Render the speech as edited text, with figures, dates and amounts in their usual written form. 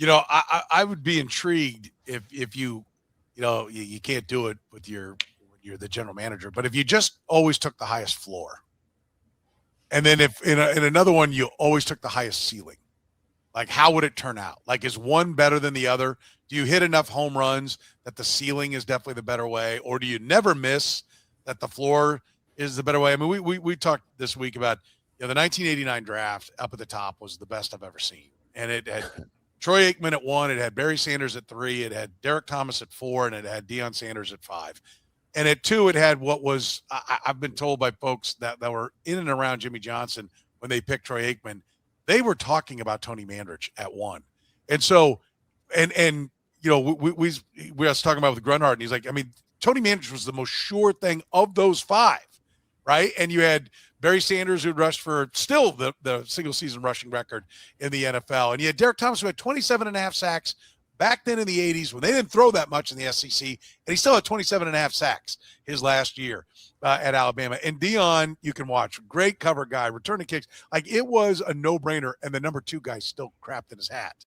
I would be intrigued if you can't do it with when you're the general manager, but if you just always took the highest floor, and then if in another one you always took the highest ceiling, like how would it turn out? Like is one better than the other? Do you hit enough home runs that the ceiling is definitely the better way, or do you never miss that the floor is the better way? I mean, we talked this week about the 1989 draft up at the top was the best I've ever seen, and it had Troy Aikman at 1, it had Barry Sanders at 3, it had Derek Thomas at 4, and it had Deion Sanders at 5. And at 2, it had what was I've been told by folks that were in and around Jimmy Johnson when they picked Troy Aikman, they were talking about Tony Mandarich at 1. And so, and we was talking about with Grunhard, and he's like, I mean, Tony Mandarich was the most sure thing of those 5, right? And you had Barry Sanders, who rushed for still the single season rushing record in the NFL. And you had Derek Thomas, who had 27 and a half sacks back then in the 80s when they didn't throw that much in the SEC. And he still had 27 and a half sacks his last year at Alabama. And Deion, you can watch. Great cover guy, returning kicks. Like, it was a no-brainer. And the number 2 guy still crapped in his hat